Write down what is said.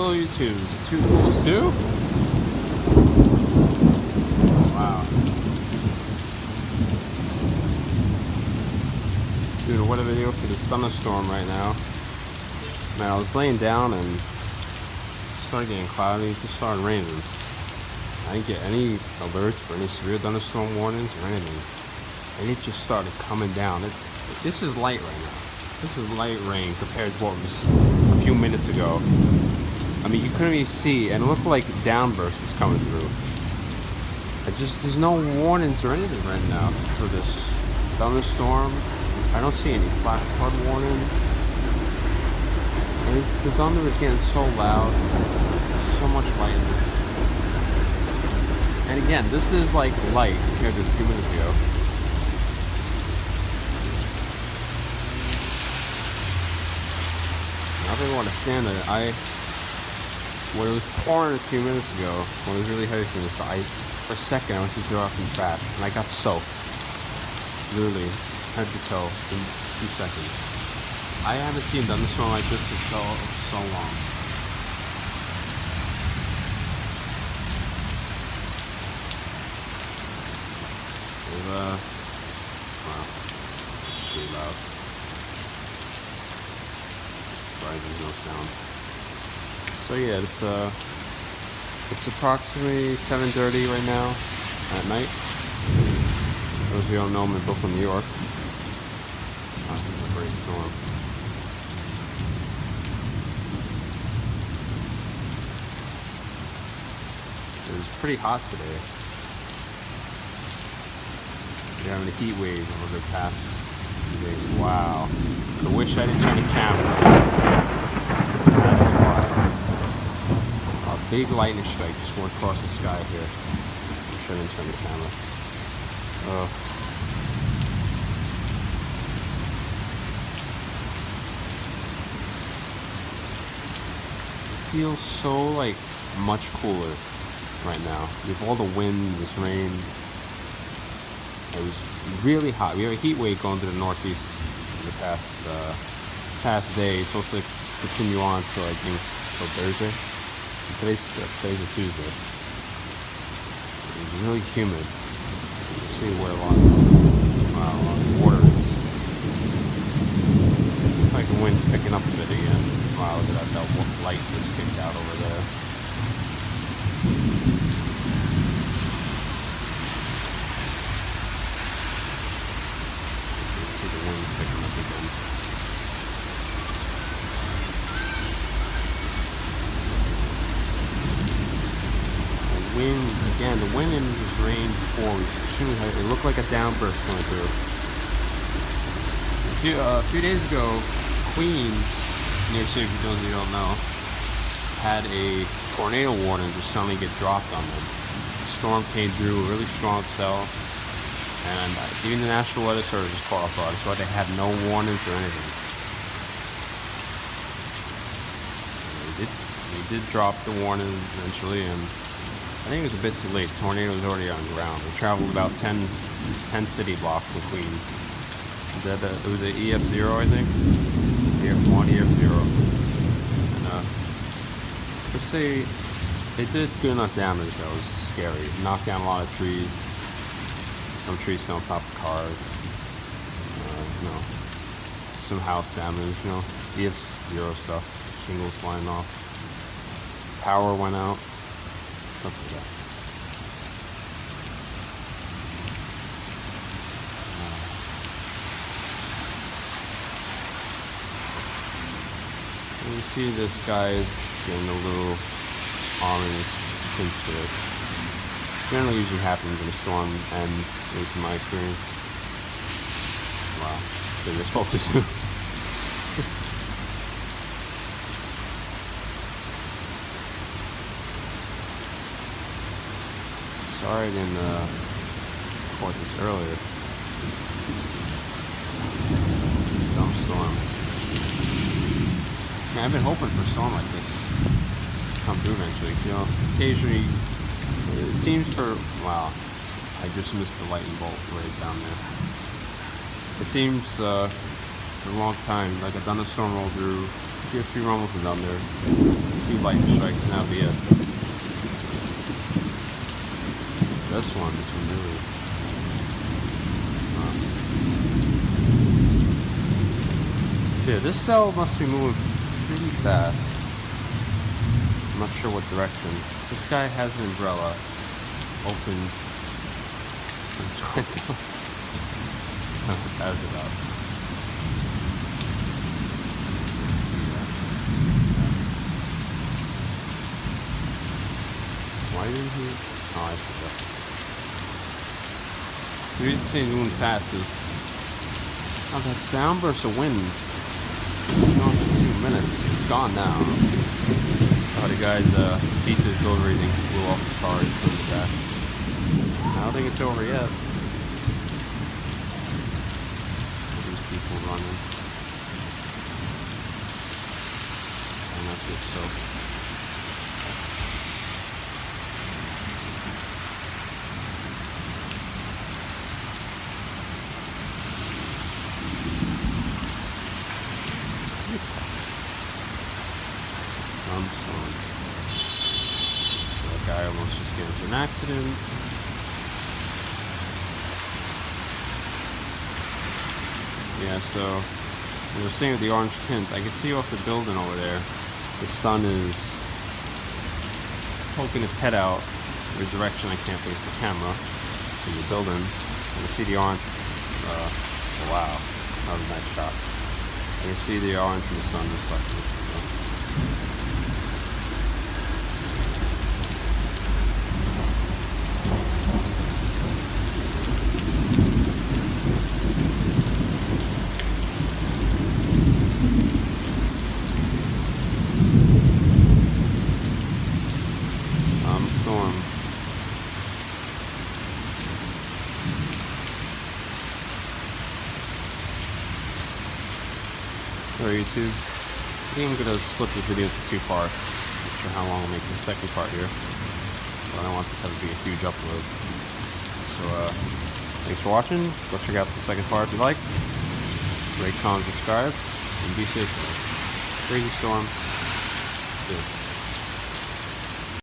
Hello YouTube, is it Two Fools too? Wow. Doing a weather video for this thunderstorm right now. Man, I was laying down and it started getting cloudy, it just started raining. I didn't get any alerts for any severe thunderstorm warnings or anything. And it just started coming down. This is light right now. This is light rain compared to what was a few minutes ago. I mean, you couldn't even see, and it looked like downburst was coming through. There's no warnings or anything right now for this thunderstorm. I don't see any flash flood warning. And the thunder is getting so loud. So much lightning. And again, this is like light compared to a few minutes ago. I really want to stand there. When it was pouring a few minutes ago, when it was really heavy for me, for a second I went to throw out some trash, and I got soaked. Literally, head to toe in 2 seconds. I haven't seen a thunderstorm like this for so long. Wow, it's really loud. Sorry, there's no sound. So yeah, it's approximately 7:30 right now at night. Those of you who don't know, I'm in Brooklyn, New York. This is a great storm. It was pretty hot today. We're having a heat wave over the past few days. Wow. I wish I didn't turn the camera. That is why. A big lightning strike just went across the sky here. Wish I didn't turn the camera. It feels so much cooler right now. With all the wind, this rain. It was really hot. We have a heat wave going through the northeast in the past day. It's supposed to continue on till I think till Thursday. Today's a Tuesday. It was really humid. You can see where a lot of water is. It's like the wind's picking up a bit again. Wow, look at that light just kicked out over there. The wind in this rain before was extremely heavy. It looked like a downburst going through. A few days ago, Queens, New York City, for those of you who don't know, had a tornado warning just suddenly get dropped on them. The storm came through, a really strong cell, and even the National Weather Service was caught off guard. That's why they had no warnings or anything. They did drop the warning eventually, and I think it was a bit too late. The tornado was already on the ground. It traveled about 10 city blocks in Queens. It was an EF0, I think. EF1, EF0. And let's say it did good enough damage that was scary. It knocked down a lot of trees. Some trees fell on top of cars. Some house damage, EF0 stuff. Shingles flying off. Power went out. Stuff like that. You see this guy is getting a little orange tint to it. Generally usually happens when a storm ends, at least in my experience. Wow, so you're supposed to. Sorry I didn't record this earlier. Some storm. Man, I've been hoping for a storm like this to come through eventually. Occasionally, it seems wow, I just missed the lightning bolt right down there. It seems for a long time, like a thunderstorm rolled through, a few rumbles down there. few lightning strikes and that'll be it. This one really. Yeah, this cell must be moving pretty fast. I'm not sure what direction. This guy has an umbrella open. I'm trying to. How's it up? Why didn't he? Oh, I see that. The reason it's saying moving fast is that downburst of wind. It's gone for 2 minutes. It's gone now. Oh, the guy's pizza delivery thing blew off his car. He's putting it back. I don't think it's over yet. These people running. And that's it. So. That guy almost just gets into an accident. Yeah, so we were seeing with the orange tint, I can see off the building over there, the sun is poking its head out in a direction I can't face the camera in the building. And I see the orange. Wow, that was a nice shot. I can see the orange from the sun reflecting. Storm. Alright, YouTube. I think I'm gonna split this video into 2 parts. Not sure how long I'll make the second part here, but I don't want this to be a huge upload. So thanks for watching. Go check out the second part if you like. Rate, comment, subscribe, and be safe. Crazy storm. Good.